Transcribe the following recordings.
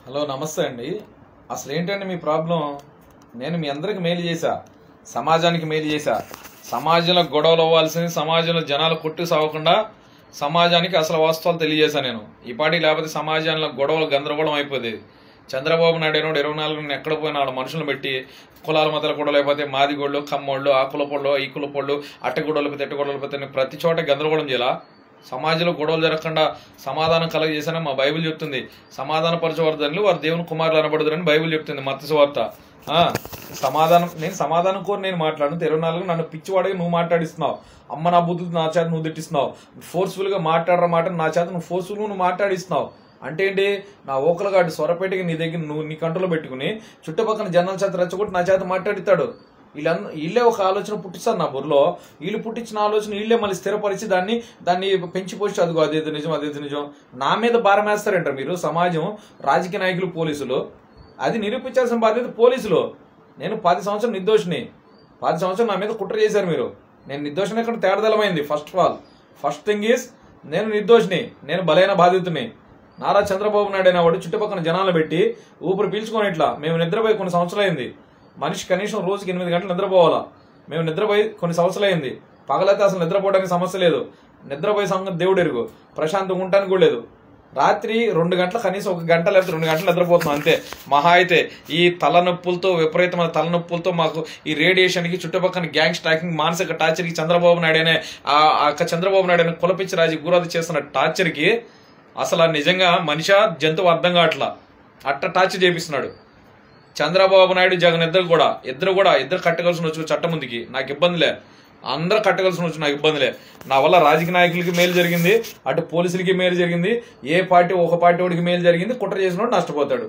Hello నమస్తే అండి. అసలు ఏంటండి మీ ప్రాబ్లం? నేను మీ అందరికి మేలు చేశా, సమాజానికి మేలు చేశా. సమాజంలో గొడవలు అవ్వాల్సింది, సమాజంలో జనాలు కొట్టి సాగకుండా సమాజానికి అసలు వాస్తవాలు తెలియజేశా నేను. ఈ పాటి లేకపోతే సమాజంలో గొడవలు గందరగోళం అయిపోతుంది. చంద్రబాబు నాయుడు ఏనాడు 24 ఎక్కడ పోయినా వాళ్ళ మనుషులు పెట్టి కులాల మధ్యలో గొడవలు అయిపోతే మాదిగోళ్ళు, కమ్మోళ్ళు, ఆ కులపోళ్ళు, ఈ కులపోళ్ళు, అట్టగొడవలు పోతే ఎట్టగొడవలు పోతే ప్రతి చోట గందరగోళం చేయాల. సమాజంలో గొడవలు జరగకుండా సమాధానం కలగజేశానని మా బైబిల్ చెప్తుంది. సమాధాన పరచవద్దని వారు దేవుని కుమారులు అనబడదురని బైబిల్ చెప్తుంది. మత్తయి సువార్త. నేను సమాధానం కోరి నేను మాట్లాడుతూ 24 నన్ను పిచ్చివాడిగా నువ్వు మాట్లాడిస్తున్నావు. అమ్మ నా బుద్ధులు నా చేత నువ్వు తిట్టిస్తున్నావు. ఫోర్స్ఫుల్ గా మాట్లాడరా మాట నా చేత నువ్వు ఫోర్స్ఫుల్ నువ్వు మాట్లాడిస్తున్నావు. అంటే ఏంటి? నా ఓకలగాడు స్వరపేటకి నీ దగ్గర నువ్వు నీ కంట్రోల్లో పెట్టుకుని చుట్టుపక్కల జనాల చేత రెచ్చగొట్టి నా చేత మాట్లాడిస్తాడు. వీళ్ళే ఒక ఆలోచన పుట్టిస్తారు నా బుర్రలో. వీళ్ళు పుట్టించిన ఆలోచన వీళ్ళే మళ్ళీ స్థిరపరిచి దాన్ని పెంచి పోస్ట్ అదిగో అదేది నిజం అదేది నిజం నా మీద భారం వేస్తారంటారు మీరు. సమాజం, రాజకీయ నాయకులు, పోలీసులు అది నిరూపించాల్సిన బాధ్యత పోలీసులు. నేను 10 సంవత్సరం నిర్దోషిని. 10 సంవత్సరం నా మీద కుట్ర చేశారు మీరు. నేను నిర్దోషిని ఎక్కడ తేడదలమైంది. ఫస్ట్ థింగ్ ఈజ్ నేను నిర్దోషిని, నేను బలైన బాధితుని. నారా చంద్రబాబు నాయుడు అయిన వాడు చుట్టుపక్కల జనాలను పెట్టి ఊపిరి పీల్చుకొని ఇట్లా మేము నిద్రపోయి కొన్ని సంవత్సరాలైంది. మనిషి కనీసం రోజుకి 8 గంటలు నిద్రపోవాలా. మేము నిద్రపోయి కొన్ని సంవత్సరాలైంది. పగలైతే అసలు నిద్రపోవడానికి సమస్య లేదు. నిద్రపోయే సంగతి దేవుడు ఎరుగు. ప్రశాంతంగా ఉండటానికి కూడా లేదు. రాత్రి 2 గంటలు కనీసం 1 గంట లేకపోతే 2 గంటలు నిద్రపోతున్నాం అంతే. మహా అయితే ఈ తలనొప్పులతో, విపరీతమైన తలనొప్పులతో మాకు ఈ రేడియేషన్ కి, చుట్టుపక్కల గ్యాంగ్ స్టాకింగ్, మానసిక టార్చర్ కి, చంద్రబాబు నాయుడు అనే కులపిచ్చి రాజు గురాది చేస్తున్న టార్చర్ కి అసలు నిజంగా మనిషి జంతువు అర్థం కావట్లా. అట్ట టార్చర్ చేపిస్తున్నాడు చంద్రబాబు నాయుడు. జగన్ ఇద్దరు కట్టగలసిన వచ్చు చట్టం ముందుకి. నాకు ఇబ్బందిలే. అందరూ కట్టగలసిన వచ్చు, నాకు ఇబ్బందిలే. నా వల్ల రాజకీయ నాయకులకి మేలు జరిగింది, అటు పోలీసులకి మేలు జరిగింది. ఒక పార్టీ వాడికి మేలు జరిగింది. కుట్ర చేసినోడు నష్టపోతాడు.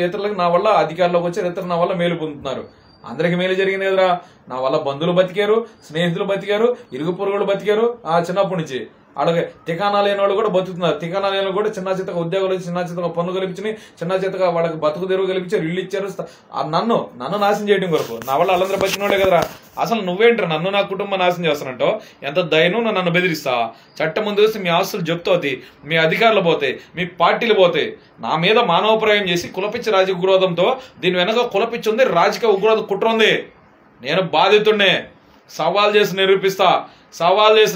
ఇతరులకు నా వల్ల అధికారంలోకి వచ్చారు, ఇతరులు నా వల్ల మేలు పొందుతున్నారు. అందరికి మేలు జరిగింది కదరా. నా వల్ల బంధువులు బతికారు, స్నేహితులు బతికారు, ఇరుగు పొరుగులు బతికారు. చిన్నప్పటి నుంచి అలాగే టికానా లేని వాళ్ళు కూడా బతుకుతున్నారు. టికానా లేని కూడా చిన్న చిత్తగా ఉద్యోగాలు, చిన్న చిత్తగా పన్ను కల్పించి, చిన్న చిత్తగా వాళ్ళకి బతుకు తెరువు కల్పించారు, ఇల్లు ఇచ్చారు. నన్ను నాశనం చేయడం కొరకు నా వల్ల వాళ్ళందరూ బతికినోడే కదరా. అసలు నువ్వేంటారు నన్ను, నా కుటుంబం నాశనం చేస్తానంటో? ఎంత ధైర్యం నన్ను బెదిరిస్తా? చట్టం ముందు వస్తే మీ ఆస్తులు జప్తవుతాయి, మీ అధికారులు పోతాయి, మీ పార్టీలు పోతాయి. నా మీద మానవప్రాయం చేసి కులపిచ్చి రాజకీయ ఉగ్రవాదంతో, దీని వెనక కులపిచ్చి ఉంది, రాజకీయ ఉగ్రవాద కుట్ర ఉంది. నేను బాధితుడినే. సవాల్ చేసి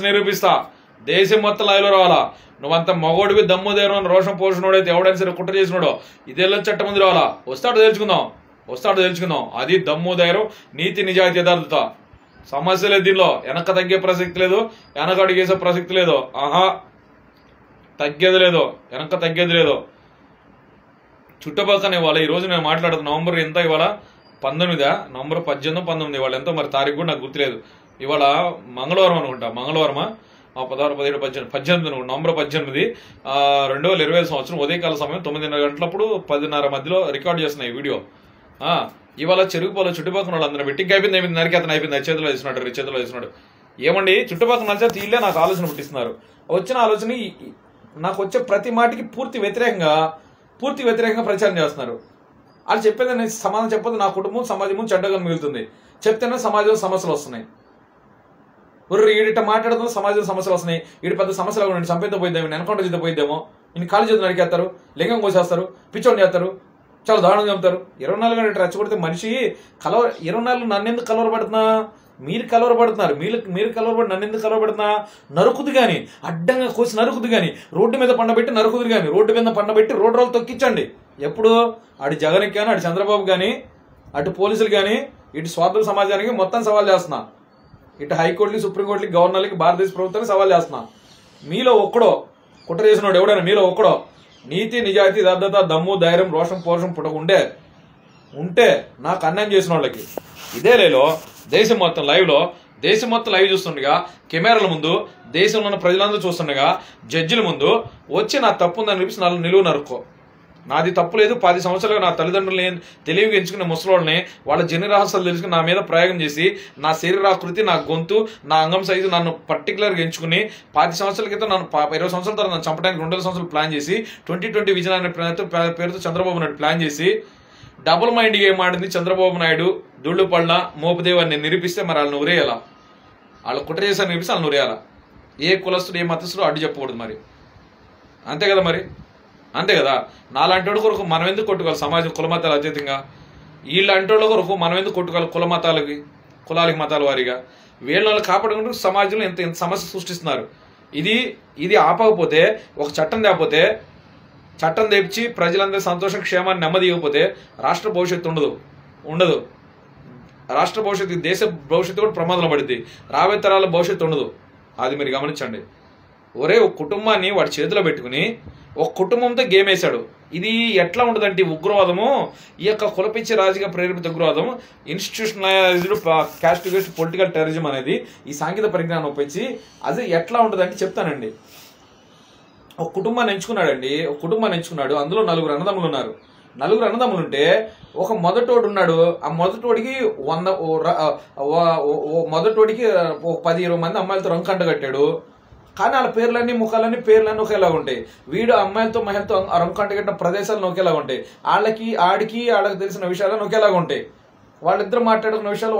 నిరూపిస్తా. దేశం మొత్తం లైవ్లో రావాలా. నువ్వంత మగోడివి, దమ్ము ధైర్యం, రోషం పోషణోడైతే ఎవడైనా సరే కుట్ర చేసినాడో ఇదేళ్ళ చట్టం ముందు రావాలా. వస్తాడు తెలుసుకుందాం. అది దమ్ము ధైర్యం, నీతి, నిజాయితీ, యథార్థత. సమస్య లేదు దీనిలో. వెనక తగ్గే ప్రసక్తి లేదు, వెనక అడిగేసే ప్రసక్తి లేదు. వెనక తగ్గేది లేదు. చుట్టుపక్కన ఇవాళ ఈ రోజు నేను మాట్లాడుతున్న నవంబర్ ఎంత ఇవాళ 19, నవంబర్ 18, 19 ఇవాళ ఎంతో మరి తారీఖు కూడా నాకు గుర్తులేదు. ఇవాళ మంగళవారం అనుకుంటా. మంగళవారమా 16, 17, 18 నవంబర్ 18, 2020 సంవత్సరం ఉదయకాల సమయం 9:30 గంటలప్పుడు 10:30 మధ్యలో రికార్డు చేస్తున్నా ఈ వీడియో. ఇవాళ చెరుకుపోలో చుట్టుపక్కల వాళ్ళందరూ పెట్టి అయిపోయింది, నరికేతను అయిపోయింది, చేతిలో వేసినాడు. ఏమండి, చుట్టుపక్కల నడిచే వీళ్ళే నాకు ఆలోచన పుట్టిస్తున్నారు. వచ్చిన ఆలోచన నాకు వచ్చే ప్రతి మాటికి పూర్తి వ్యతిరేకంగా ప్రచారం చేస్తున్నారు. వాళ్ళు చెప్పేది సమాధానం చెప్పదు. నా కుటుంబం, సమాజం చెడ్డగా మిగులుతుంది. చెప్తేనే సమాజంలో సమస్యలు వస్తున్నాయి. ఈడిట మాట్లాడుతున్న సమాజంలో సమస్యలు వస్తున్నాయి. ఈడు పెద్ద సమస్యలు ఉండి చంపేతో పోయిద్దామో, ఎన్కౌంటర్ చేద్దాం పోయిద్దామో, ఇన్ని కాలు చేతులు నరికేస్తారు, లింగం కోసేస్తారు, పిచ్చోడిని చేస్తారు, చాలా దారుణంగా చంపుతారు. 24 గంటలు రెచ్చగొడితే మనిషి 24 నన్ను ఎందుకు కలవరపడుతున్నా? మీరు కలవరపడుతున్నారు. మీరు కలవరపడి నన్ను ఎందుకు కలవరపడుతున్నా? నరుకుదు గాని, అడ్డంగా కోసి నరుకుదు గాని, రోడ్డు మీద పండబెట్టి నరుకుదురు గాని, రోడ్డు మీద పండబెట్టి రోడ్డు రోలు తొక్కించండి. ఎప్పుడు అటు జగన్కి కానీ, అటు చంద్రబాబు కానీ, అటు పోలీసులు కానీ, ఇటు స్వార్థ సమాజానికి మొత్తం సవాల్ చేస్తున్నా. ఇటు హైకోర్టులకి, సుప్రీంకోర్టులకి, గవర్నర్లకి, భారతదేశ ప్రభుత్వానికి సవాల్ చేస్తున్నా. మీలో ఒక్కడో కుట్ర చేసినాడు ఎవడైనా, మీలో ఒక్కడో నీతి, నిజాయితీ, యథార్థత, దమ్ము, ధైర్యం, రోషం, పౌరుషం ఉంటే నాకు అన్యాయం చేసిన వాళ్ళకి ఇదే లేలో దేశం మొత్తం లైవ్ చూస్తుండగా, కెమెరాల ముందు దేశంలో ఉన్న ప్రజలందరూ చూస్తుండగా, జడ్జిల ముందు వచ్చి నా తప్పు ఉందని అనిపిస్తే నిలువు నరుక్కో. నాది తప్పు లేదు. 10 సంవత్సరాలుగా నా తల్లిదండ్రులు తెలివిగా ఎంచుకున్న ముసలోళ్ళని వాళ్ళ జన్యు రహస్యాలు తెలుసుకుని నా మీద ప్రయోగం చేసి, నా శరీరాకృతి, నా గొంతు, నా అంగం సైజు నన్ను పర్టికులర్గా ఎంచుకుని 10 సంవత్సరాల క్రితం నన్ను 20 సంవత్సరాల తర్వాత నన్ను చంపడానికి 2 సంవత్సరాలు ప్లాన్ చేసి 2020 విజన్ అనే పేరుతో చంద్రబాబు నాయుడు ప్లాన్ చేసి డబుల్ మైండ్ గేమ్ ఆడింది చంద్రబాబు నాయుడు, దుళ్ళుపళ్ళ, మోపుదేవ్ అని నిరూపిస్తే మరి వాళ్ళని ఉరేయాలా? వాళ్ళు కుట్ర చేశారు నిరూపిస్తే వాళ్ళని ఉరేయాలా? ఏ కులస్తుడు, ఏ మతస్థుడు అడ్డు చెప్పకూడదు మరి. అంతే కదా మరి. అంతే కదా. నాలాంటి వాడి కొరకు మనం ఎందుకు కొట్టుకోవాలి సమాజం కులమతాలు అతీతంగా? వీళ్ళంటి వాళ్ళ కొరకు మనం ఎందుకు కొట్టుకోవాలి కులాలకి మతాల వారిగా? వీళ్ళని కాపాడుకుంటూ సమాజంలో ఇంత ఇంత సమస్య సృష్టిస్తున్నారు. ఇది ఆపకపోతే, ఒక చట్టం తేకపోతే, చట్టం తెచ్చి ప్రజలందరి సంతోషం క్షేమాన్ని నెమ్మది ఇవ్వకపోతే రాష్ట్ర భవిష్యత్తు ఉండదు. రాష్ట్ర భవిష్యత్తు, దేశ భవిష్యత్తు కూడా ప్రమాదంలో పడుద్ది. రాబోయే తరాల భవిష్యత్తు ఉండదు. అది మీరు గమనించండి. ఒక కుటుంబాన్ని వాడి చేతిలో పెట్టుకుని ఒక కుటుంబంతో గేమ్ వేశాడు. ఇది ఎట్లా ఉంటుందంటే ఉగ్రవాదము, ఈ యొక్క కులపిచ్చి రాజకీయ ప్రేరేపిత ఉగ్రవాదం, ఇన్స్టిట్యూషనలైజ్డ్ క్యాస్ట్ పొలిటికల్ టెర్రరిజం అనేది ఈ సాంకేతిక పరిజ్ఞానం ఉపయోగించి అది ఎట్లా ఉంటుందంటే చెప్తానండి. ఒక కుటుంబాన్ని ఎంచుకున్నాడు. అందులో 4 అన్నదమ్ములు ఉన్నారు. 4 అన్నదమ్ములు ఉంటే ఒక మొదటోడు ఉన్నాడు. ఆ మొదటోడికి 10-20 మంది అమ్మాయిలతో రంకంట కట్టాడు. కానీ వాళ్ళ పేర్లన్నీ ముఖాలన్నీ పేర్లన్నీ ఒకేలాగా ఉంటాయి. వీడు అమ్మాయిలతో మహిళతో రంకంట కట్టిన ప్రదేశాలను ఒకేలాగా ఉంటాయి. వాళ్ళకి తెలిసిన విషయాలను ఒకేలాగా ఉంటాయి. వాళ్ళిద్దరు మాట్లాడుకున్న విషయాలు,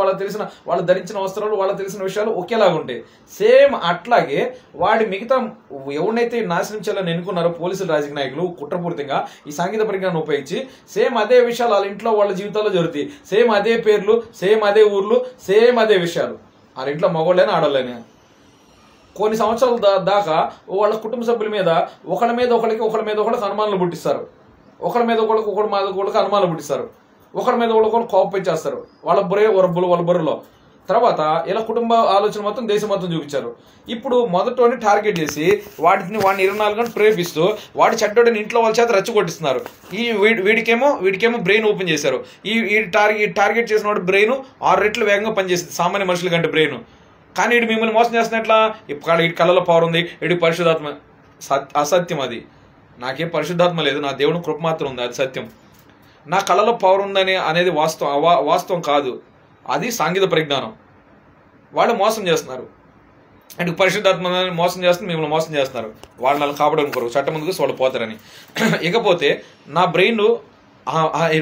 వాళ్ళు ధరించిన వస్త్రాలు, వాళ్ళకి తెలిసిన విషయాలు ఒకేలాగా ఉంటాయి. సేమ్ అట్లాగే వాడి మిగతా ఎవరినైతే నాశనం చేయాలని ఎన్నుకున్నారో పోలీసులు, రాజకీయ నాయకులు కుట్రపూరితంగా ఈ సాంకేతిక పరిజ్ఞానం ఉపయోగించి సేమ్ అదే విషయాలు వాళ్ళ ఇంట్లో వాళ్ళ జీవితాల్లో జరుగుతాయి. సేమ్ అదే పేర్లు, సేమ్ అదే ఊర్లు, సేమ్ అదే విషయాలు. వాళ్ళ ఇంట్లో మగవాళ్ళైనా ఆడవాళ్ళైనా కొన్ని సంవత్సరాల దాకా వాళ్ళ కుటుంబ సభ్యుల మీద ఒకళ్ళ మీద ఒకళ్ళకి అనుమానాలు పుట్టిస్తారు. ఒకళ్ళ మీద ఒకళ్ళకి అనుమానాలు పుట్టిస్తారు. ఒకరి మీద ఒకళ్ళు కోపం చేస్తారు వాళ్ళ బుర్రలో. తర్వాత ఇలా కుటుంబ ఆలోచన మొత్తం దేశం మొత్తం చూపించారు. ఇప్పుడు మొదటోని టార్గెట్ చేసి వాడిని 24 గంటలు ప్రేరేపిస్తూ వాడి చెడ్డోడిని ఇంట్లో వాళ్ళ చేత రెచ్చగొట్టిస్తున్నారు. వీడికేమో బ్రెయిన్ ఓపెన్ చేశారు. ఈ టార్గెట్ చేసిన వాడు బ్రెయిన్ 6 రెట్లు వేగంగా పనిచేస్తుంది సామాన్య మనుషుల కంటే బ్రెయిన్. కానీ వీడు మిమ్మల్ని మోసం చేస్తున్నట్లా, వీడి కళ్ళలో పవర్ ఉంది, వీడికి పరిశుద్ధాత్మ. అసత్యం అది. నాకేం పరిశుద్ధాత్మ లేదు, నా దేవుని కృప మాత్రం ఉంది, అది సత్యం. నా కళలో పవర్ ఉందని అనేది వాస్తవం కాదు, అది సాంకేతిక పరిజ్ఞానం. వాళ్ళు మోసం చేస్తున్నారు. అంటే పరిశుద్ధాత్మ మోసం చేస్తున్నారు, మిమ్మల్ని మోసం చేస్తున్నారు. వాళ్ళు కాపాడడం కొరకు చట్టం ముందుకు వాళ్ళు పోతారని. ఇకపోతే నా బ్రెయిన్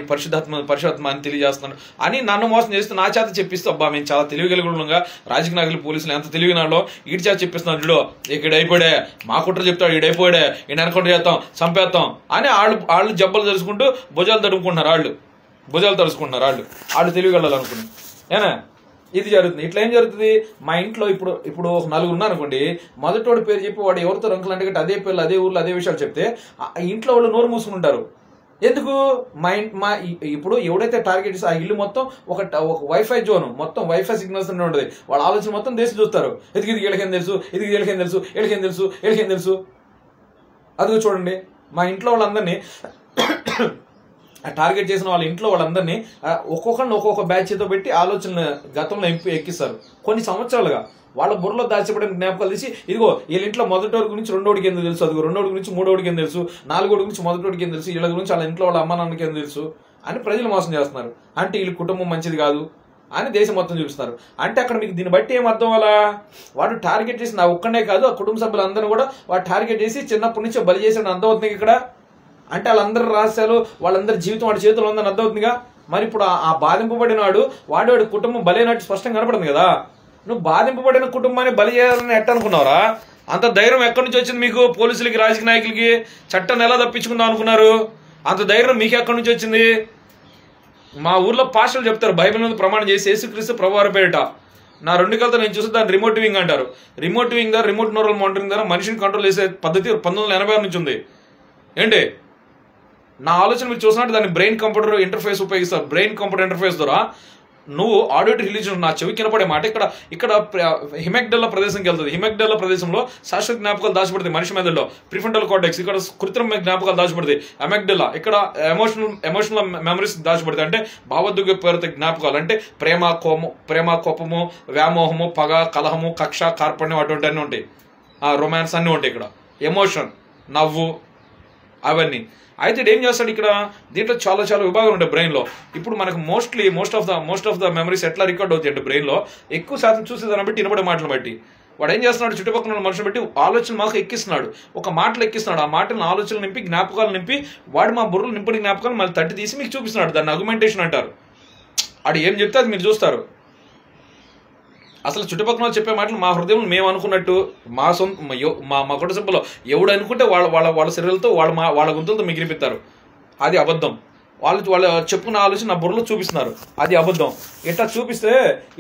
పరిశుద్ధాత్మ అని తెలియజేస్తున్నాడు అని నన్ను మోసం చేస్తూ నా చేత చెప్పిస్తూ, అబ్బా మేము చాలా తెలివిగలుగుగా రాజకీయ నాయకులు పోలీసులు ఎంత తెలివినాడో వీడి చేత చెప్పిస్తున్నాడు. చూడు ఇక్కడ అయిపోయాడే, మా కుట్ర చెప్తాడు, ఈడైపోయాడే, ఈయన అనుకుంటూ చేస్తాం, చంపేస్తాం అని వాళ్ళు జబ్బలు తెలుసుకుంటూ భుజాలు తడుముకుంటున్నారు. వాళ్ళు తెలివిగలనుకుని ఏనా ఇది జరుగుతుంది. ఇట్లా ఏం జరుగుతుంది, మా ఇంట్లో ఇప్పుడు ఒక 4 ఉన్నారనుకోండి, మొదటోడి పేరు చెప్పి వాడు ఎవరితో రంకులు అంటే అదే పేర్లు, అదే ఊర్లు, అదే విషయాలు చెప్తే ఇంట్లో వాళ్ళు నోరు మూసుకుంటారు. ఎందుకు? ఇప్పుడు ఎవడైతే టార్గెట్ చేసి ఆ ఇల్లు మొత్తం ఒక వైఫై జోన్, మొత్తం వైఫై సిగ్నల్స్ ఉంటుంది. వాళ్ళ ఆలోచన మొత్తం దేశం చూస్తారు. ఇది వీళ్ళకేం తెలుసు. అది చూడండి, మా ఇంట్లో వాళ్ళందరినీ టార్గెట్ చేసిన వాళ్ళ ఇంట్లో వాళ్ళందరినీ ఒక్కొక్కరిని ఒక్కొక్క బ్యాచ్తో పెట్టి ఆలోచన గతంలో ఎక్కిస్తారు. కొన్ని సంవత్సరాలుగా వాళ్ళ బుర్రలో దాచిపడిన జ్ఞాపకాలు తీసి, ఇదిగో వీళ్ళ ఇంట్లో మొదటోడి గురించి రెండోడికి ఎందుకు తెలుసు, అదిగో రెండోడి గురించి మూడోడికి ఎందుకు తెలుసు, నాలుగోడి గురించి మొదటోడికి ఎందుకు తెలుసు, వీళ్ళ గురించి వాళ్ళ ఇంట్లో వాళ్ళ అమ్మ నాన్నకి ఎందుకు తెలుసు అని ప్రజలు మోసం చేస్తున్నారు. అంటే వీళ్ళ కుటుంబం మంచిది కాదు అని దేశం మొత్తం చూపిస్తున్నారు. అంటే అక్కడ మీకు దీన్ని బట్టి ఏం అర్థం అలా, వాడు టార్గెట్ చేసి నా ఒక్కడే కాదు ఆ కుటుంబ సభ్యులందరూ కూడా వాడు టార్గెట్ చేసి చిన్నప్పటి నుంచి బలి చేసిన అర్థం అవుతుంది ఇక్కడ. అంటే వాళ్ళందరూ రహస్యాలు, వాళ్ళందరి జీవితం వాడి చేతిలో ఉందని అర్థం అవుతుందిగా. మరి ఇప్పుడు ఆ బాధింపబడిన వాడి కుటుంబం బలైనట్టు స్పష్టంగా కనపడుతుంది కదా. నువ్వు బాధింపబడిన కుటుంబాన్ని బలి చేయాలని ఎట్ట అనుకున్నావురా? అంత ధైర్యం ఎక్కడి నుంచి వచ్చింది మీకు? పోలీసులకి, రాజకీయ నాయకులకి చట్టాన్ని ఎలా తప్పించుకుందాం అనుకున్నారు? అంత ధైర్యం మీకు ఎక్కడి నుంచి వచ్చింది? మా ఊర్లో పాస్టర్లు చెప్తారు, బైబిల్ మీద ప్రమాణం చేసి యేసుక్రీస్తు ప్రభువారి పేరిట నా 2 కళ్ళతో నేను చూస్తే దాన్ని రిమోట్ వింగ్ అంటారు. రిమోట్ వింగ్ ద్వారా, రిమోట్ న్యూరల్ మానిటరింగ్ ద్వారా మనిషిని కంట్రోల్ చేసే పద్ధతి 1986 నుంచి ఉంది. ఏంటి నా ఆలోచన మీరు చూసినట్టు దాన్ని బ్రెయిన్ కంప్యూటర్ ఇంటర్ఫేస్ ఉపయోగిస్తారు. బ్రెయిన్ కంప్యూటర్ ఇంటర్ఫేస్ ద్వారా నువ్వు ఆడియో రిలీజ్ నా చెవి కనపడే మాట ఇక్కడ హిమెక్డెల్లా ప్రదేశంకి వెళ్తుంది. హిమెక్డెల్లా ప్రదేశంలో శాశ్వత జ్ఞాపకాలు దాచిపడుతుంది మనిషి మెదడులో. ప్రిఫ్రంటల్ కార్టెక్స్ ఇక్కడ కృత్రిమ జ్ఞాపకాలు దాచిపడుతుంది. అమెగ్డెల్లా ఇక్కడ ఎమోషనల్ మెమరీస్ దాచిపడుతుంది. అంటే భావోద్వేగపూరిత జ్ఞాపకాలు అంటే ప్రేమ, కోపము, వ్యామోహము, పగ, కలహము, కక్ష, కార్పణ్యం అటువంటి అన్నీ ఉంటాయి. రొమాన్స్ అన్నీ ఉంటాయి. ఇక్కడ ఎమోషన్, నవ్వు, అవన్నీ. అయితే ఏం చేస్తాడు ఇక్కడ, దీంట్లో చాలా విభాగాలు ఉంటాయి బ్రెయిన్లో. ఇప్పుడు మనకు మోస్ట్ ఆఫ్ ద మెమరీస్ ఎట్లా రికార్డ్ అవుతాయి అంటే బ్రెయిన్లో ఎక్కువ శాతం చూసేదాన్ని బట్టి, వినబడే మాటలు బట్టి వాడు ఏం చేస్తున్నాడు, చుట్టుపక్కల మనుషులు బట్టి ఆలోచన మాకు ఎక్కిస్తున్నాడు. ఒక మాటలు ఎక్కిస్తున్నాడు. ఆ మాటలను ఆలోచనలు నింపి, జ్ఞాపకాలు నింపి, వాడు మా బుర్రలు నింపడి జ్ఞాపకాలు మళ్ళీ తట్టి తీసి మీకు చూపిస్తున్నాడు. దాన్ని అగ్మెంటేషన్ అంటారు. వాడు ఏం చెప్తే అది మీరు చూస్తారు. అసలు చుట్టుపక్కల చెప్పే మాటలు మా హృదయం మేము అనుకున్నట్టు మా సొంత మా కుటుంబ సభ్యులు ఎవడు అనుకుంటే వాళ్ళ శరీరాలతో వాళ్ళ గొంతులతో మిగిలిపిస్తారు. అది అబద్ధం. వాళ్ళు చెప్పుకున్న ఆలోచన నా బుర్రలో చూపిస్తున్నారు. అది అబద్ధం. ఇట్లా చూపిస్తే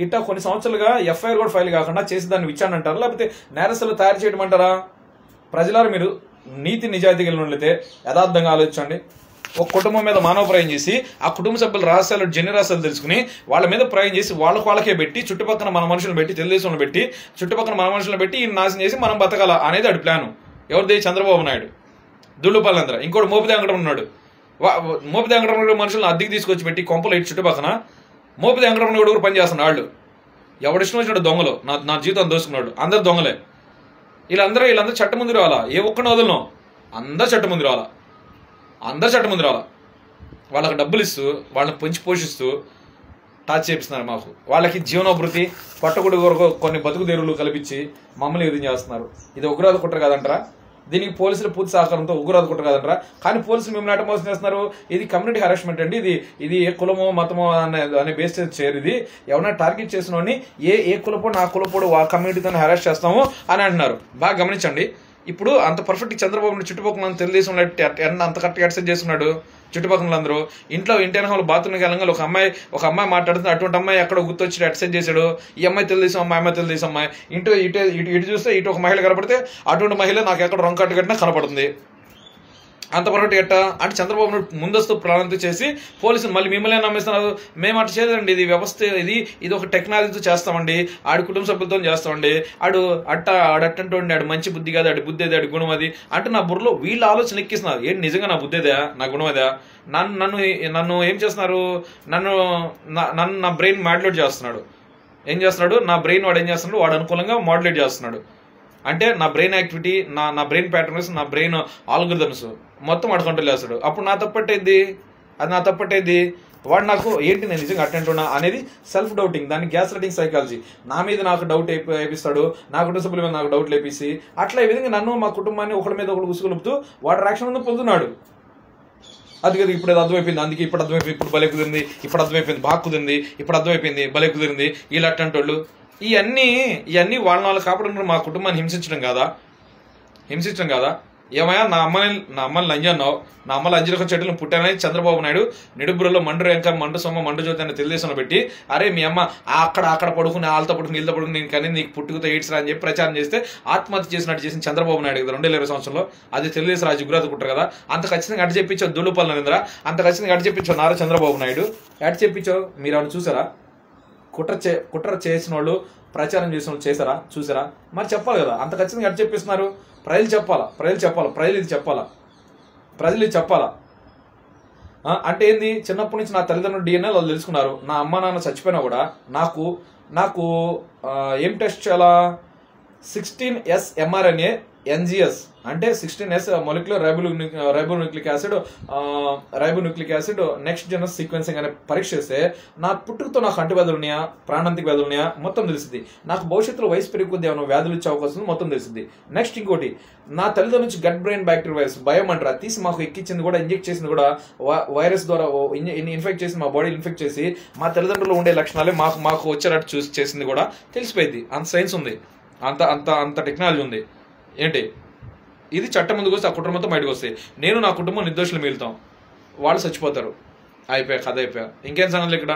ఇట్లా కొన్ని సంవత్సరాలుగా ఎఫ్ఐఆర్ కూడా ఫైల్ కాకుండా చేసి దాన్ని విచారణ అంటారా, లేకపోతే నేరస్తులు తయారు చేయడం అంటారా? ప్రజలారు మీరు నీతి నిజాయితీ కలిగినట్లయితే యథార్థంగా ఆలోచించండి. ఒక కుటుంబం మీద మానవ ప్రయోగం చేసి ఆ కుటుంబ సభ్యుల రహస్యాలు జన్య రహస్యాలు తెలుసుకుని వాళ్ళ మీద ప్రయోగం చేసి వాళ్ళకే పెట్టి చుట్టుపక్కల మన మనుషులను పెట్టి తెలుగుదేశంలో పెట్టి చుట్టుపక్కల మన మనుషులను పెట్టి ఈ నాశనం చేసి మనం బతకాల అనేది అటు ప్లాను. ఎవరిది? చంద్రబాబు నాయుడు. దుళ్ళుపాలందరూ. ఇంకోటి మోపిదే వెంకటరమణ ఉన్నాడు. మోపిదే వెంకటరమణ మనుషులను అద్దెకి తీసుకొచ్చి పెట్టి కొంపలు ఇటు చుట్టుపక్కన మోపిదే వెంకటరమణ కూడా పని చేస్తున్నారు. వాళ్ళు ఎవడిష్టం వచ్చినాడు దొంగలు. నా జీవితం దోసుకున్నాడు. అందరు దొంగలే. వీళ్ళందరూ చట్టం ముందు రావాలా? ఏ ఒక్కడిని వదలను. అందరు చట్టం ముందు రావాలా. వాళ్ళకి డబ్బులు ఇస్తూ వాళ్ళని పెంచి పోషిస్తూ టాచ్ చేపిస్తున్నారు. మాకు వాళ్ళకి జీవనోభృతి పట్టకుడు వరకు కొన్ని బతుకు తెరువులు కల్పించి మమ్మల్ని ఎదురు చేస్తున్నారు. ఇది ఉగ్రవాద కుట్ర కాదంటారా? దీనికి పోలీసులు పూర్తి సహకారంతో ఉగ్రవాద కుట్ర కాదంటారా? కానీ పోలీసులు మిమ్మల్ని ఎట్ట మోసం చేస్తున్నారు? ఇది కమ్యూనిటీ హరాస్మెంట్ అండి. ఇది ఏ కులమో మతమో అనే బేస్ చేయరు. ఇది ఎవరైనా టార్గెట్ చేసిన ఏ కులపోడు నా కులపోడు ఆ కమ్యూనిటీతో హరాస్ చేస్తాము అని అంటున్నారు. బాగా గమనించండి. ఇప్పుడు అంత పర్ఫెక్ట్ చంద్రబాబు చుట్టుపక్కల తెలుగుదేశంలో అంత కరెక్ట్గా ఎక్సెప్ట్ చేస్తున్నాడు. చుట్టుపక్కల అందరూ ఇంట్లో ఇంటి బాత్రూమ్కి వెళ్ళగా ఒక అమ్మాయి మాట్లాడుతుంది. అటువంటి అమ్మాయి ఎక్కడ గుర్తొచ్చి అటెక్సెప్ట్ చేశాడు. ఈ అమ్మాయి తెలుగుదేశం అమ్మాయి తెలుగుదేశం అమ్మాయి. ఇటు చూస్తే ఇటు ఒక మహిళ కనపడితే అటువంటి మహిళ నాకు ఎక్కడ రొంగ కట్టు కట్టినా కనపడుతుంది. అంత పర్ఫెక్ట్ ఎట్టా అంటే చంద్రబాబు ముందస్తు ప్రణాళిక చేసి పోలీసులు మళ్ళీ మిమ్మల్ని నమ్మిస్తున్నారు. మేము అటు చేయదండి. ఇది వ్యవస్థ. ఇది ఒక టెక్నాలజీతో చేస్తామండి. ఆడి కుటుంబ సభ్యులతో చేస్తామండి. ఆడట్టండి ఆడు మంచి బుద్ధి కాదు, ఆడి బుద్ధి అదే, ఆడి గుణం అది అంటే నా బుర్రలో వీళ్ళ ఆలోచన ఎక్కిస్తున్నారు. ఏంటి నిజంగా నా బుద్ధి అదా, నా గుణం అదా? నన్ను ఏం చేస్తున్నారు? నా బ్రెయిన్ మాడ్యులేట్ చేస్తున్నాడు. ఏం చేస్తున్నాడు? నా బ్రెయిన్ వాడు ఏం చేస్తున్నాడు? వాడు అనుకూలంగా మాడ్యులేట్ చేస్తున్నాడు. అంటే నా బ్రెయిన్ యాక్టివిటీ, నా బ్రెయిన్ ప్యాటర్న్స్, నా బ్రెయిన్ ఆల్గరిథమ్స్ మొత్తం వాడు కంట్రోల్ చేస్తాడు. అప్పుడు నా తప్పట్టేది. అది నా తప్పట్టేది. వాడు నాకు ఏంటి నేను నిజంగా అటెంటున్నా అనేది సెల్ఫ్ డౌటింగ్. దాన్ని గ్యాస్ రైటింగ్ సైకాలజీ. నా మీద నాకు డౌట్ వేపిస్తాడు, నా కుటుంబ సభ్యుల మీద నాకు డౌట్లు వేపిసి అట్లా ఈ విధంగా నన్ను మా కుటుంబాన్ని ఒకటి మీద ఒకటి ఉసుగులుపుతూ వాడు రాక్షణ పొందుతున్నాడు. అది కదా ఇప్పుడు అర్థమైపోయింది. అందుకే ఇప్పుడు అర్థమైపోయింది. ఇప్పుడు బలే కుదిరింది. ఇప్పుడు అర్థమైపోయింది. బాగా కుదిరింది. ఇప్పుడు అర్థమైపోయింది. బలే కుదిరింది. వీళ్ళు అట్టంటోళ్ళు ఇవన్నీ వాళ్ళ కాపాడుకుంటూ మా కుటుంబాన్ని హింసించడం కాదా? ఏమయ్యా నా అమ్మని లంజ అన్నావు. నా అమ్మ లంజరక చెట్టును పుట్టానని చంద్రబాబు నాయుడు నిడుబ్రులో మండు రేంక మండు సొమ్మ మండు జ్యోతి అని తెలుగుదేశంలో పెట్టి అరే మీ అమ్మ అక్కడ పడుకుని వాళ్ళతో పడుకుని వీళ్ళతో పడుకుని నేను కానీ నీకు పుట్టుకతో ఎయిడ్స్ రా అని చెప్పి ప్రచారం చేస్తే ఆత్మహత్య చేసినట్టు చేసిన చంద్రబాబు నాయుడు కదా 2020 సంవత్సరంలో. అది తెలుగుదేశం రాజు ఉగ్రత కుట్ర కదా. అంత ఖచ్చితంగా అటు చెప్పించావు దుళ్ళుపల్లి నరేంద్ర. అంత ఖచ్చితంగా అటు చెప్పించావు నారా చంద్రబాబు నాయుడు. అటు చెప్పించావు. మీరు అవును చూసారా? కుట్ర చేసిన వాళ్ళు ప్రచారం చేసిన వాళ్ళు చూసారా? మరి చెప్పాలి కదా. అంత ఖచ్చితంగా అటు చెప్పిస్తున్నారు. ప్రజలు ఇది చెప్పాలా. అంటే ఏంది? చిన్నప్పటి నుంచి నా తల్లిదండ్రులు DNA వాళ్ళు తెలుసుకున్నారు. నా అమ్మ నాన్న చచ్చిపోయినా కూడా నాకు ఏం టెస్ట్ చేయాలా? 16S mRNA NGS అంటే 16S molecular ribonucleic acid next general sequencing అనే పరీక్ష చేస్తే నా పుట్టుకతో నాకు అంటువ్యాధులు ఉన్నాయా, ప్రాణాంతిక వ్యాధులు ఉన్నాయా మొత్తం తెలిసింది. నాకు భవిష్యత్తులో వయసు పెరిగి ఏమైనా వ్యాధులు ఇచ్చే అవకాశం మొత్తం తెలిసింది. నెక్స్ట్ ఇంకోటి, నా తల్లిదండ్రుల నుంచి గట్ బ్రెయిన్ బ్యాక్టీరియా వైరస్ బయోమంటారా తీసి మాకు ఎక్కించింది కూడా, ఇంజెక్ట్ చేసింది కూడా వైరస్ ద్వారా ఇన్ఫెక్ట్ చేసి మా బాడీ ఇన్ఫెక్ట్ చేసి మా తల్లిదండ్రులు ఉండే లక్షణాలే మాకు వచ్చేటట్టు చూసి చేసింది కూడా తెలిసిపోయింది. అంత సైన్స్ ఉంది, అంత టెక్నాలజీ ఉంది. ఏంటి ఇది? చట్టం ముందుకు వస్తే ఆ కుటుంబంతో బయటకు వస్తాయి. నేను నా కుటుంబం నిర్దోషులు మిగులుతాం, వాళ్ళు చచ్చిపోతారు. కథ అయిపోయా. ఇంకేం సంగతులు ఇక్కడ?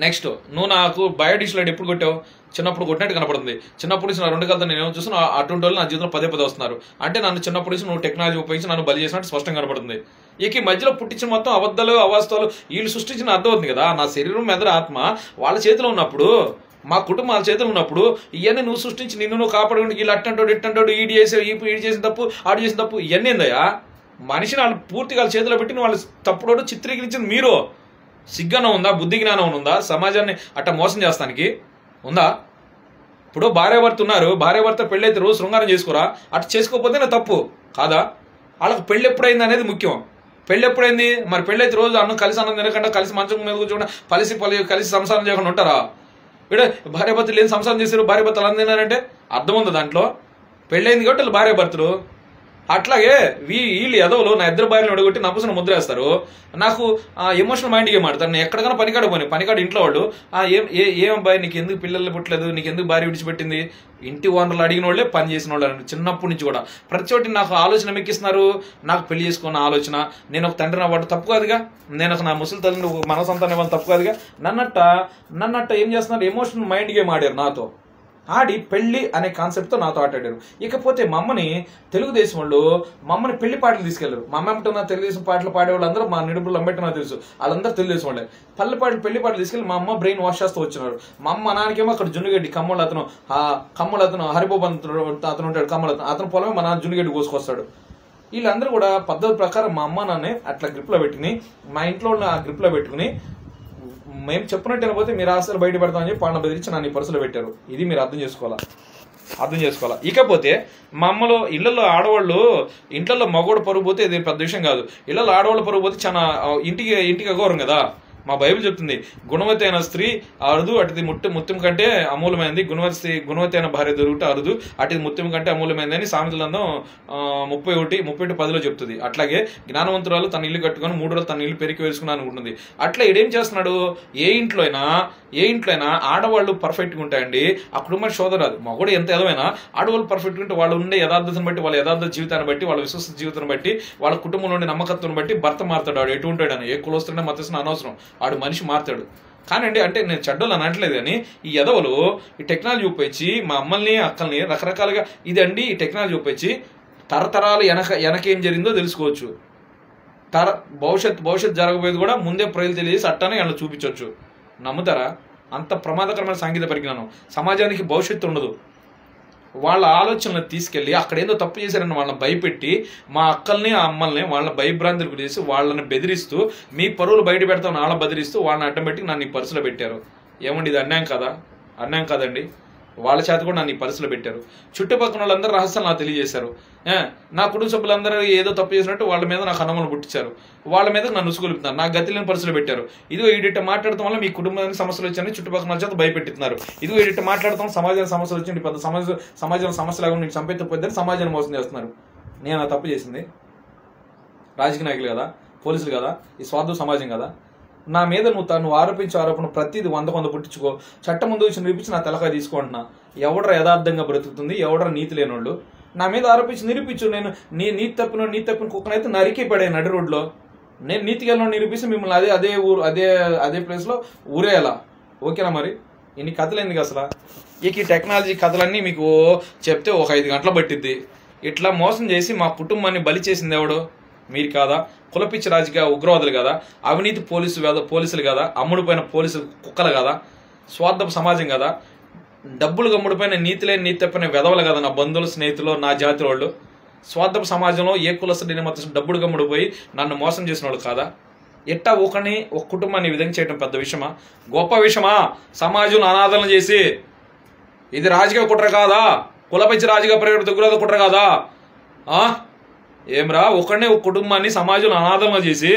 నెక్స్ట్, నువ్వు నాకు బయోడిజిలైడ్ ఎప్పుడు కొట్టావు? చిన్నప్పుడు కొట్టినట్టు కనపడుతుంది. చిన్నప్పటి నుంచి నా 2 కలతో నేను చూస్తున్నా అటువంటి వాళ్ళు నా జీవితంలో పదే వస్తున్నారు. అంటే నన్ను చిన్నప్పటి నుంచి నువ్వు టెక్నాలజీ ఉపయోగించి నన్ను బలి చేసినట్టు స్పష్టంగా కనపడుతుంది. ఈ మధ్యలో పుట్టించిన మొత్తం అబద్ధాలు అవాస్తవాలు వీళ్ళు సృష్టించిన అర్థం అవుతుంది కదా. నా శరీరం మెదడు ఆత్మ వాళ్ళ చేతిలో ఉన్నప్పుడు, మా కుటుంబాల చేతులు ఉన్నప్పుడు ఇవన్నీ నువ్వు సృష్టించి నువ్వు కాపాడుకుంటే వీళ్ళు ఇట్టంటాడు ఈడు చేసిన తప్పు ఆడు చేసిన తప్పు ఇవన్నీ ఏందయ్యా? మనిషిని వాళ్ళు పూర్తిగా వాళ్ళ చేతిలో పెట్టి వాళ్ళు తప్పుడు చిత్రీకరించింది మీరు. సిగ్గనం ఉందా? బుద్ధి జ్ఞానం ఉందా? సమాజాన్ని అట్ట మోసం చేస్తానికి ఉందా? ఇప్పుడు భార్యాభర్త ఉన్నారు, భార్యాభర్త పెళ్ళైతే రోజు శృంగారం చేసుకోరా? అటు చేసుకోకపోతే నా తప్పు కాదా? వాళ్ళకి పెళ్ళి ఎప్పుడైంది అనేది ముఖ్యం. పెళ్ళి ఎప్పుడైంది? మరి పెళ్ళైతే రోజు కలిసి అన్నం తినకుండా, కలిసి మంచం మీద కూర్చోకుండా, కలిసి సంసారం చేయకుండా ఉంటారా? వీడు భార్యాభర్తలు ఏం సంసారం చేశారు, భార్యాభర్తలు అందరినారంటే అర్థం ఉందా? దాంట్లో పెళ్ళైంది కాబట్టి వాళ్ళు భార్యాభర్తలు. అట్లాగే వీళ్ళు ఎదవలు నా ఇద్దరు భార్యను ఒడగొట్టి నమ్మసిన ముద్రేస్తారు. నాకు ఎమోషనల్ మైండ్ గేమ్ ఆడతారు. నేను ఎక్కడికైనా పనికాడ ఇంట్లో వాళ్ళు ఏం అబ్బాయి నీకు ఎందుకు పిల్లలు పుట్టలేదు, నీకు ఎందుకు భార్య విడిచిపెట్టింది, ఇంటి ఓనర్లు అడిగిన వాళ్ళే పని చేసిన వాళ్ళు చిన్నప్పటి నుంచి కూడా ప్రతి చోటి నాకు ఆలోచన మెక్కిస్తున్నారు. నాకు పెళ్లి చేసుకున్న ఆలోచన, నేను ఒక తండ్రిని అవ్వడం తప్పు కాదుగా, నేను ఒక నా ముసలి తల్లిని మన సంతానం ఇవ్వడం తప్పు కాదుగా. నన్నట్ట ఏం చేస్తున్నారు, ఎమోషనల్ మైండ్ గేమ్ ఆడారు నాతో. ఆడి పెళ్లి అనే కాన్సెప్ట్తో నాతో ఆటాడారు. ఇకపోతే మమ్మని తెలుగుదేశం వాళ్ళు మమ్మని పెళ్లి పాటలు తీసుకెళ్లారు. మా అమ్మ అంటున్న తెలుగుదేశం పాటలు పాడేవాళ్ళు అందరూ మా నిడుపులు అంబెట్టున్నా తెలుసు, వాళ్ళందరూ తెలుగుదేశం వాళ్ళే. పెళ్లి పాటలు తీసుకెళ్లి మా అమ్మ బ్రెయిన్ వాష్ చేస్తూ వచ్చినారు. మా అమ్మ నాన్నకేమో అక్కడ జున్నుగడ్డి కమ్మోళ్ళు అతను హరిబాబు అతను ఉంటాడు, అతను పొలమే మా నాన్న జున్నుగడ్డి కోసుకొస్తాడు. వీళ్ళందరూ కూడా పద్ధతి ప్రకారం మా అమ్మ నాన్నే అట్లా గ్రిప్లో పెట్టుకుని, మా ఇంట్లో ఆ గ్రిప్లో పెట్టుకుని మేము చెప్పినట్టు పోతే మీరు ఆశలు బయట పెడతామని చెప్పి వాళ్ళని బెదిరించి నన్ను పరుసలో పెట్టారు. ఇది మీరు అర్థం చేసుకోవాలా. ఇకపోతే మా అమ్మలో ఇళ్లలో ఆడవాళ్ళు, ఇంట్లో మగోడు పరుగు పోతే ఇది పెద్ద విషయం కాదు. ఇళ్లలో ఆడవాళ్ళు పరుగు పోతే చాలా ఇంటికి అగౌరవం కదా. మా బైబిల్ చెప్తుంది, గుణవతి అయిన స్త్రీ అరుదు, అటుది ముత్యం కంటే అమూల్యమైనది, గుణవతి అయిన భార్య దొరుకుట అరుదు, అటుది ముత్యం కంటే అమూల్యమైనదని సామెతలందం 31:10 చెప్తుంది. అట్లాగే జ్ఞానవంతురాలు తన ఇల్లు కట్టుకొని 3 రోజులు తన ఇల్లు పెరికి వేసుకున్నాను అనుకుంటుంది. అట్లా ఇడేం చేస్తున్నాడు, ఏ ఇంట్లో అయినా ఆడవాళ్ళు పర్ఫెక్ట్గా ఉంటాయండి. ఆ కుటుంబం శోధరాదు. మగోడు ఎంత ఎదవైనా ఆడవాళ్ళు పర్ఫెక్ట్గా ఉంటే వాళ్ళు ఉండే యథార్థతను బట్టి, వాళ్ళ యథార్థ జీవితాన్ని బట్టి, వాళ్ళ విశ్వస జీవితాన్ని బట్టి, వాళ్ళ కుటుంబంలో ఉండే నమ్మకత్వం బట్టి భర్త మారుతాడు. వాడు ఎటు ఉంటాడని, ఏ కులస్తున్నా మతస్థున్నా అనవసరం, ఆడు మనిషి మారుతాడు. కానండి అంటే నేను చెడ్డోళ్ళు అనట్లేదు, కానీ ఈ ఎదవలు ఈ టెక్నాలజీ ఉపయోగించి మా అమ్మల్ని అక్కల్ని రకరకాలుగా ఇదండి ఈ టెక్నాలజీ ఉపయోగించి తరతరాలు వెనకేం జరిగిందో తెలుసుకోవచ్చు. భవిష్యత్ జరగబోయేది కూడా ముందే ప్రజలు తెలియజేసి అట్టానే వాళ్ళని చూపించవచ్చు. నమ్ముతారా? అంత ప్రమాదకరమైన సాంకేతిక పరిజ్ఞానం. సమాజానికి భవిష్యత్తు ఉండదు. వాళ్ళ ఆలోచనలు తీసుకెళ్ళి అక్కడ ఏదో తప్పు చేశారని వాళ్ళని భయపెట్టి మా అక్కల్ని ఆ అమ్మల్ని వాళ్ళ భయభ్రాంతులకు చేసి వాళ్ళని బెదిరిస్తూ మీ పరువులు బయట పెడతామని వాళ్ళని బెదిరిస్తూ వాళ్ళని అడ్డం పెట్టి నన్ను ఈ పరిస్థితిలో పెట్టారు. ఏమండి ఇది అన్యాయం కదా? అన్యాయం కాదండి. వాళ్ళ చేత కూడా నన్ను ఈ పరిస్థితిలో పెట్టారు. చుట్టుపక్కల వాళ్ళందరూ రహస్యాలు నాకు తెలియజేశారు. నా కుటుంబ సభ్యులందరూ ఏదో తప్పు చేసినట్టు వాళ్ళ మీద నాకు అనుమానం పుట్టించారు. వాళ్ళ మీద నన్ను ఉసుగొలుపుతున్నారు. నాకు గతి లేని పరిస్థితులు పెట్టారు. ఇదిగో ఈడిట మాట్లాడటం వల్ల మీ కుటుంబానికి సమస్యలు వచ్చాయని చుట్టుపక్కల చేత భయపెట్టిస్తున్నారు. ఇదిగో ఈడిట మాట్లాడటం సమాజానికి సమస్యలు వచ్చి పెద్ద సమాజం సమస్యలాగా నేను చంపేతపోద్దని సమాజాన్ని మోసం చేస్తున్నారు. నేను ఆ తప్పు చేసింది రాజకీయ నాయకులు కదా, పోలీసులు కదా, ఈ స్వార్థ సమాజం కదా. నా మీద నువ్వు ఆరోపించే ఆరోపణ ప్రతిది 100 పుట్టించుకో, చట్టం ముందు వచ్చి నిరూపించి నా తలకాయ తీసుకుంటున్నా. ఎవడరా యథార్థంగా బ్రతుకుతుంది, ఎవడరా నీతి లేనోళ్ళు నా మీద ఆరోపించి నిరూపించు. నేను నీతి తప్పిన కుక్కనైతే నరికి పడే నడి రోడ్లో. నేను నీతిగా నిరూపిస్తే మిమ్మల్ని అదే ప్లేస్లో ఊరేయాలా. ఓకేనా? మరి ఇన్ని కథలు ఎందుకు అసలు? ఈ టెక్నాలజీ కథలన్నీ మీకు చెప్తే ఒక 5 గంటలు పట్టిద్ది. ఇట్లా మోసం చేసి మా కుటుంబాన్ని బలి చేసింది ఎవడు? మీరు కాదా? కులపిచ్చి రాజకీయ ఉగ్రవాదులు కదా, అవినీతి పోలీసులు కదా, అమ్ముడిపోయిన పోలీసు కుక్కలు కదా, స్వార్థపు సమాజం కదా, డబ్బులు గమ్ముడిపోయిన నీతి తప్పిన వెధవలు కదా నా బంధువులు, స్నేహితులు, నా జాతి వాళ్ళు. స్వార్థపు సమాజంలో ఏ కులస్తుడిని మొత్తం డబ్బులు గమ్ముడిపోయి నన్ను మోసం చేసిన వాళ్ళు కాదా? ఎట్టా ఒక కుటుంబాన్ని ఈ విధంగా చేయడం పెద్ద విషయమా? గొప్ప విషయమా? సమాజంలో అనాదరణ చేసి ఇది రాజకీయ కుట్ర కాదా? కులపిచ్చి రాజకీయ ప్రయోజన ఉగ్రవాద కుట్ర కాదా? ఏమ్రా, ఒక కుటుంబాన్ని సమాజంలో అనాథంగా చేసి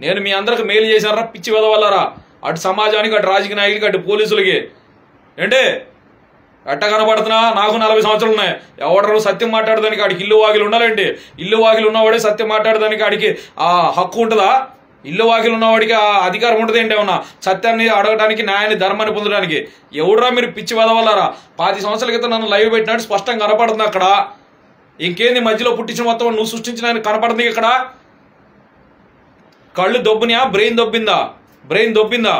నేను మీ అందరికి మేలు చేశారా పిచ్చి వెదవల్లరా? అటు సమాజానికి, అటు రాజకీయ నాయకులకి, అటు పోలీసులకి. ఏంటి ఎట్ట కనపడుతున్నా? నాకు 40 సంవత్సరాలు ఉన్నాయి. ఎవడరు సత్యం మాట్లాడడానికి ఆడికి ఇల్లు వాకిలు ఉండాలండి. ఇల్లు వాకిలు ఉన్నవాడే సత్యం మాట్లాడడానికి ఆడికి ఆ హక్కు ఉంటుందా? ఇల్లు వాకిలు ఉన్నవాడికి ఆ అధికారం ఉంటుంది ఏంటి? ఏమన్నా సత్యాన్ని అడగడానికి, న్యాయాన్ని, ధర్మాన్ని పొందడానికి? ఎవడరా మీరు పిచ్చి వెదవల్లరా? 10 సంవత్సరాల క్రితం నన్ను లైవ్ పెట్టినట్టు స్పష్టంగా కనపడుతుంది అక్కడ. ఇంకేంది మధ్యలో పుట్టించిన మొత్తం నువ్వు సృష్టించిన కనపడుతుంది ఇక్కడ. కళ్ళు దొబ్బునియా? బ్రెయిన్ దొబ్బిందా?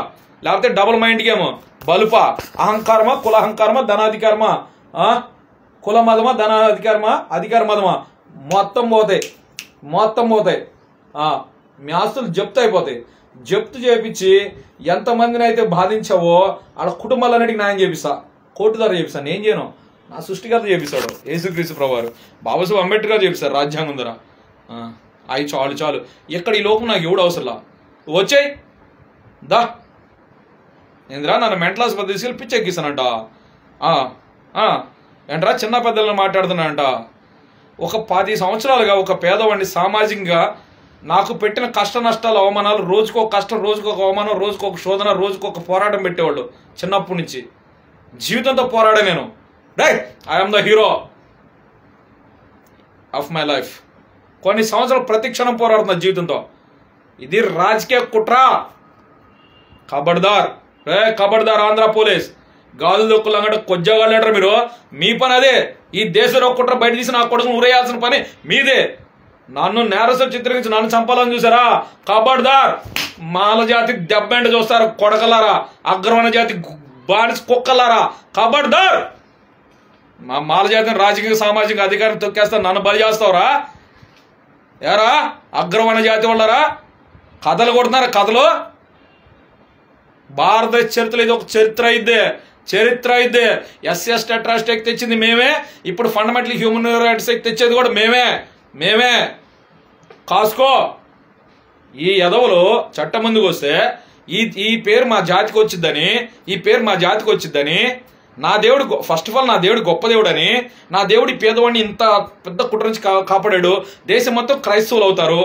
లేకపోతే డబుల్ మైండ్ గేమ్ బలుపా? అహంకారమా, కుల అహంకారమా, ధనాధికారమా, కుల మదమా, ధనాధికారమా, అధికార మదమా? మొత్తం పోతాయి. మీ ఆస్తులు జప్తు అయిపోతాయి. జప్తు చేపించి ఎంతమందిని అయితే బాధించావో వాళ్ళ కుటుంబాలన్నిటికీ న్యాయం చేపిస్తా, కోర్టు ద్వారా చేపిస్తాను. నేను చేయను, నా సృష్టికర్త చేపిస్తాడు యేసుక్రీస్తు ప్రభువారు. బాబాసాహెబ్ అంబేద్కర్ చేపిస్తారు రాజ్యాంగం ద్వారా. అవి చాలు. ఎక్కడ ఈ లోకం నాకు ఎవడు అవసరంలా. వచ్చాయి దా ఏంద్రా నన్ను మెంటల్ ఆసుపత్రి తీసుకెళ్ళి పిచ్చెక్కిస్తానంట. ఏంట్రా చిన్న పెద్దలను మాట్లాడుతున్నానంట. ఒక 10 సంవత్సరాలుగా ఒక పేదవాడిని సామాజికంగా నాకు పెట్టిన కష్ట నష్టాలు, అవమానాలు, రోజుకో కష్టం, రోజుకొక అవమానం, రోజుకొక శోధన, రోజుకొక పోరాటం పెట్టేవాళ్ళు. చిన్నప్పటి నుంచి జీవితంతో పోరాడా నేను. Right, I'm the hero of my life. కొన్ని సంవత్సరాలు ప్రతి క్షణం పోరాడుతున్నారు జీవితంతో. ఇది రాజకీయ కుట్ర. ఖబర్దార్, ఖబర్దార్ ఆంధ్ర పోలీస్. గాజు దొక్కులంగట కొజ్జగాళ్ళంటారు మీరు. మీ పని అదే. ఈ దేశంలో కుట్ర బయట తీసి నా కొడుకును ఉరేయాల్సిన పని మీదే. నన్ను నేరస్తులు చిత్రీకరించి నన్ను చంపాలని చూసారా? ఖబర్దార్. మాల జాతి దెబ్బెంట చూస్తారు కొడకలారా, అగ్రవణ జాతి బానిస కుక్కలారా. ఖబర్దార్. మా మాల జాతిని రాజకీయ సామాజిక అధికారం తొక్కేస్తారు, నన్ను బలి చేస్తావురా? ఏరా అగ్రవణ జాతి వాళ్ళరా? కథలు కొడుతున్నారు కథలు. భారతదేశ చరిత్రలో ఇది ఒక చరిత్ర అయితే ఎస్ఎస్ టెట్రాస్ట్ యాక్ట్ తెచ్చింది మేమే. ఇప్పుడు ఫండమెంటల్ హ్యూమన్ రైట్స్ యాక్ట్ తెచ్చేది కూడా మేమే. కాసుకో. ఈ ఎదవలు చట్టం ముందుకు వస్తే ఈ పేరు మా జాతికి వచ్చిద్దని, నా దేవుడు ఫస్ట్ ఆఫ్ ఆల్ నా దేవుడు గొప్ప దేవుడని, నా దేవుడి పేదవాడిని ఇంత పెద్ద కుట్ర నుంచి కాపాడాడు, దేశం మొత్తం క్రైస్తవులు అవుతారు.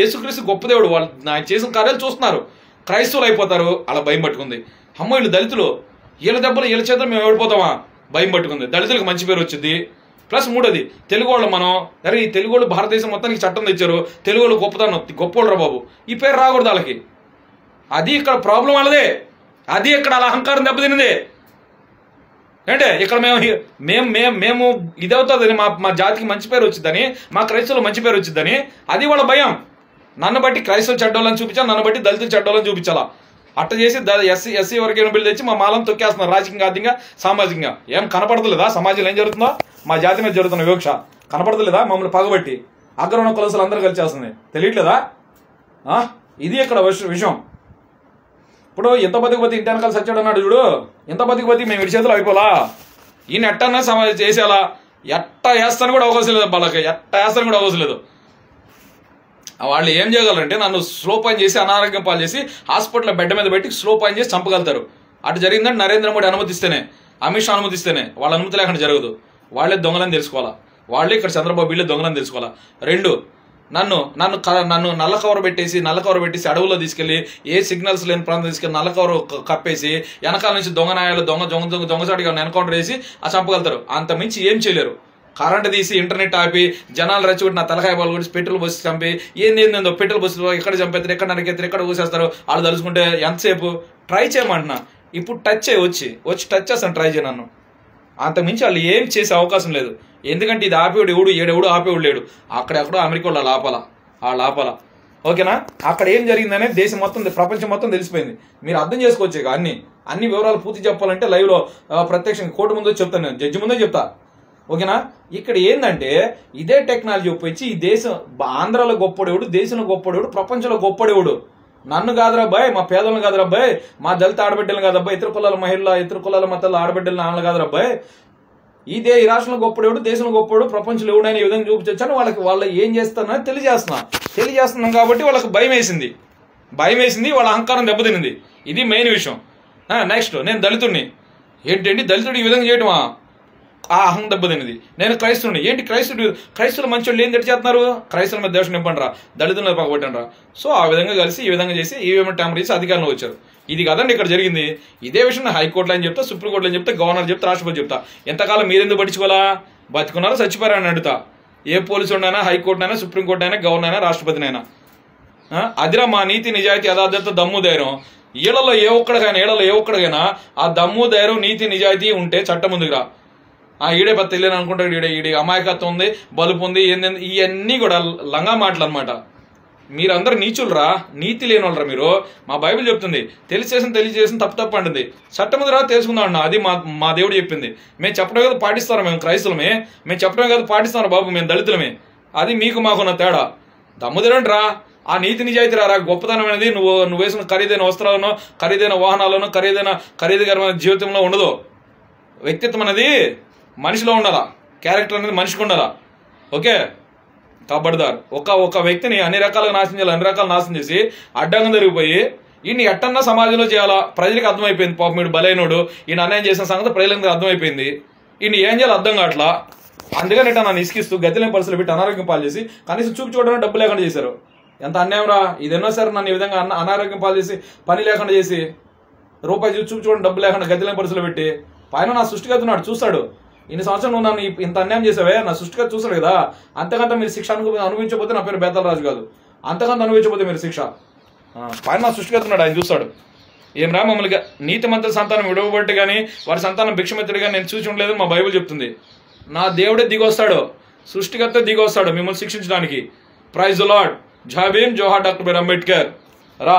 యేసుక్రీస్తు గొప్ప దేవుడు, వాళ్ళు ఆయన చేసిన కార్యాలు చూస్తున్నారు, క్రైస్తవులు అయిపోతారు. అలా భయం పట్టుకుంది. అమ్మ వీళ్ళు దళితులు, వీళ్ళ దెబ్బలు వీళ్ళ చేతులు మేము ఓడిపోతామా? భయం పట్టుకుంది. దళితులకు మంచి పేరు వచ్చింది. ప్లస్ మూడోది తెలుగు వాళ్ళు. మనం అరే ఈ తెలుగు వాళ్ళు భారతదేశం మొత్తానికి చట్టం తెచ్చారు, తెలుగు వాళ్ళు గొప్పవాళ్ళు రా బాబు, ఈ పేరు రాకూడదు వాళ్ళకి. అది ఇక్కడ ప్రాబ్లం వాళ్ళదే. అది ఇక్కడ అలా అహంకారం దెబ్బతిన్నది. అంటే ఇక్కడ మేము ఇది అవుతుంది, మా జాతికి మంచి పేరు వచ్చిందని, మా క్రైస్తవులు మంచి పేరు వచ్చిందని, అది వాళ్ళ భయం. నన్ను బట్టి క్రైస్తవులు చెడ్డోళ్ళని చూపించాలి, నన్ను బట్టి దళితులు చెడ్డోళ్ళని చూపించాలా. అట్ట చేసి ఎస్సీ వర్గీయ బిల్లు తెచ్చి మా మాలను తొక్కేస్తున్నారు రాజకీయంగా, ఆర్థికంగా, సామాజికంగా. ఏం కనపడతలేదా సమాజంలో ఏం జరుగుతుందో? మా జాతి మీద జరుగుతున్న వివక్ష కనపడతలేదా? మమ్మల్ని పగబట్టి అగ్రవణ కులసులు అందరూ కలిసేస్తుంది, తెలియట్లేదా? ఇది ఇక్కడ విషయం. ఇప్పుడు ఎంత బతికి ఇంటి వెనకాల సచ్చాడు అన్నాడు చూడు, ఎంత బతికి మేము ఇడి చేతులు అయిపోలా. ఈయన ఎట్టన్నా చేసేలా, ఎట్ట వేస్తాను కూడా అవకాశం లేదు వాళ్ళకి, ఎట్ట వేస్తాను కూడా అవకాశం లేదు. వాళ్ళు ఏం చేయగలరంటే నన్ను స్లో పాయిన్ చేసి అనారోగ్యం పాలు చేసి హాస్పిటల్లో బెడ్ మీద పెట్టి స్లో పాయిన్ చేసి చంపగలుగుతారు. అటు జరిగిందంటే నరేంద్ర మోడీ అనుమతిస్తేనే, అమిత్ షా అనుమతిస్తేనే. వాళ్ళ అనుమతి లేకుండా జరగదు. వాళ్ళే దొంగలని తెలుసుకోవాలా, వాళ్ళే ఇక్కడ చంద్రబాబు వీళ్ళే దొంగలని తెలుసుకోవాలా. రెండు, నన్ను నల్ల కవర్ పెట్టేసి అడవుల్లో తీసుకెళ్లి ఏ సిగ్నల్స్ లేని ప్రాంతం తీసుకెళ్లి నల్ల కవర్ కప్పేసి వెనకాల నుంచి దొంగనాయాలు దొంగచాటిగా ఎన్కౌంటర్ చేసి చంపగలుగుతారు. అంత మించి ఏం చేయలేరు. కరెంట్ తీసి ఇంటర్నెట్ ఆపి జనాలు రెచ్చగొట్టి నా తలకాయ బాలు కొట్టి పెట్రోల్ బస్సు చంపి ఏందేందో పెట్రోల్ బస్సులో ఎక్కడ చంపేస్తారు, ఎక్కడ నరికేస్తారు, ఎక్కడ ఊసేస్తారు. వాళ్ళు తలుచుకుంటే ఎంతసేపు ట్రై చేయమంటున్నా. ఇప్పుడు టచ్ చేయి, వచ్చి టచ్ చేస్తాను, ట్రై చేయ. నన్ను అంతకుమించి వాళ్ళు ఏం చేసే అవకాశం లేదు. ఎందుకంటే ఇది ఆపేవాడు ఏడెవడు ఆపేవాడు లేడు. అక్కడెక్కడో అమెరికా వాళ్ళు ఆపాల. ఓకేనా? అక్కడ ఏం జరిగిందనే దేశం మొత్తం, ప్రపంచం మొత్తం తెలిసిపోయింది. మీరు అర్థం చేసుకోవచ్చు. ఇక అన్ని వివరాలు పూర్తి చెప్పాలంటే లైవ్ లో ప్రత్యక్షంగా కోర్టు ముందు చెప్తాను, నేను జడ్జి ముందే చెప్తా. ఓకేనా? ఇక్కడ ఏంటంటే ఇదే టెక్నాలజీ ఉపయోగించి ఈ దేశం, ఆంధ్రాలో గొప్పడేవుడు, దేశంలో గొప్పడేవుడు, ప్రపంచంలో గొప్పడేవుడు. నన్ను కాదురా అబ్బాయి, మా పేదలను కాదురా అబ్బాయి, మా దళిత ఆడబిడ్డలు కాదబ్బాయి, ఇతర కులాల మహిళల, ఇతర కులాల మతాల ఆడబిడ్డలు నాన్నలు కాదురా అబ్బాయి. ఈ రాష్ట్రంలో గొప్పడేవుడు, దేశంలో గొప్పడు, ప్రపంచంలో ఎవడైనా ఈ విధంగా చూపించొచ్చాను. వాళ్ళు ఏం చేస్తారని తెలియజేస్తున్నాం కాబట్టి వాళ్ళకి భయం వేసింది, వాళ్ళ అహంకారం దెబ్బతినింది. ఇది మెయిన్ విషయం. నెక్స్ట్, నేను దళితుడిని. ఏంటండి దళితుడు ఈ విధంగా చేయటమా? ఆ అహం దెబ్బతిన్నది. నేను క్రైస్తవుని. ఏంటి క్రైస్తవులు మంచి వాళ్ళు ఏం తెట్టి చేస్తున్నారు? క్రైస్తవుల మీద దేశం నింపండిరా, దళితుల పగబట్టండిరా. సో ఆ విధంగా కలిసి ఈ విధంగా చేసి ఈవీఎం ట్యాంపర్ చేసి అధికారంలో వచ్చారు. ఇది కదండి ఇక్కడ జరిగింది. ఇదే విషయం హైకోర్టులో అని చెప్తా, సుప్రీంకోర్టులో చెప్తా, గవర్నర్ చెప్తా, రాష్ట్రపతి చెప్తా. ఎంతకాలం మీరెందుకు పట్టించుకోవాలా? బతుకున్నారో చచ్చిపోయారని అడుగుతా. ఏ పోలీసుడినైనా, హైకోర్టునైనా, సుప్రీంకోర్టు అయినా, గవర్నర్ అయినా, రాష్ట్రపతినైనా. అదిరా మా నీతి, నిజాయితీ, యథార్థత, దమ్ము, ధైర్యం. ఏళ్లలో ఏ ఒక్కడికైనా ఆ దమ్ము, ధైర్యం, నీతి, నిజాయితీ ఉంటే చట్టం ముందుకురా. ఈడే తెలియని అనుకుంటాడు, ఈడే అమాయకత్వం ఉంది, బలుపు ఉంది, ఏంది, ఇవన్నీ కూడా లంగా మాటలు అనమాట. మీరందరూ నీచులరా, నీతి లేని వాళ్ళరా మీరు. మా బైబిల్ చెప్తుంది, తెలియచేసిన తప్పు అంటుంది. చట్టం ముందు రా తెలుసుకుందాం అన్న. అది మా దేవుడు చెప్పింది. మేము చెప్పడం కదా పాటిస్తాం, మేము క్రైస్తవులమే. మేము చెప్పడం కదా పాటిస్తాం బాబు, మేము దళితులమే. అది మీకు మాకున్న తేడా. దమ్ముదిరండి రా, ఆ నీతి నిజాయితీ రా. గొప్పతనం అనేది నువ్వు వేసిన ఖరీదైన వస్త్రాలను, ఖరీదైన వాహనాలను, ఖరీదుకరమైన జీవితంలో ఉండదు. వ్యక్తిత్వం అనేది మనిషిలో ఉండాలా, క్యారెక్టర్ అనేది మనిషికి ఉండాలా. ఓకే? కబడ్దార్. ఒక వ్యక్తిని అన్ని రకాలుగా నాశనం చేసి అడ్డంగా జరిగిపోయి ఈయన ఎట్టన్నా సమాజంలో చేయాలా, ప్రజలకు అర్థమైపోయింది. పాపం వీడు బలైనోడు, ఈయన అన్యాయం చేసిన సంగతి ప్రజలకు అర్థమైపోయింది. ఈయన ఏం చేయాలో అర్థం కావట్లా. అందుకని నన్ను ఇసుకిస్తూ గతిలేని పరిస్థితులు పెట్టి అనారోగ్యం పాలు చేసి కనీసం చూపు చూడడానికి డబ్బు లేకుండా చేశారు. ఎంత అన్యాయం రా! ఇది ఎన్నోసారి నన్ను ఈ విధంగా అనారోగ్యం పాలు చేసి, పని లేకుండా చేసి, రూపాయి చూపు చూడడం డబ్బు లేకుండా గతిలేని పరిస్థితులు పెట్టి, పైన నా సృష్టికర్త ఉన్నాడు, చూస్తాడు. ఇన్ని సంవత్సరం నువ్వు నన్ను ఇంత అన్యాయం చేసావే, నా సృష్టిగా చూసాడు కదా, అంతకంత మీరు శిక్ష అనుభవించకపోతే నా పేరు బేతాల రాజు కాదు, అంతకంత అనుభవించకపోతే మీరు శిక్ష. ఆయన నా సృష్టికర్తున్నాడు, ఆయన చూస్తాడు. ఏం రా మమ్మల్ని నీతిమంతుల సంతానం విడవబట్టి కానీ వారి సంతానం భిక్షమిత్రుడు కానీ నేను చూసి ఉండలేదు మా బైబిల్ చెప్తుంది. నా దేవుడే దిగొస్తాడు, సృష్టికర్త దిగొస్తాడు మిమ్మల్ని శిక్షించడానికి. Praise the Lord. జై భీమ్, జోహార్ డాక్టర్ బిఆర్ అంబేద్కర్. రా.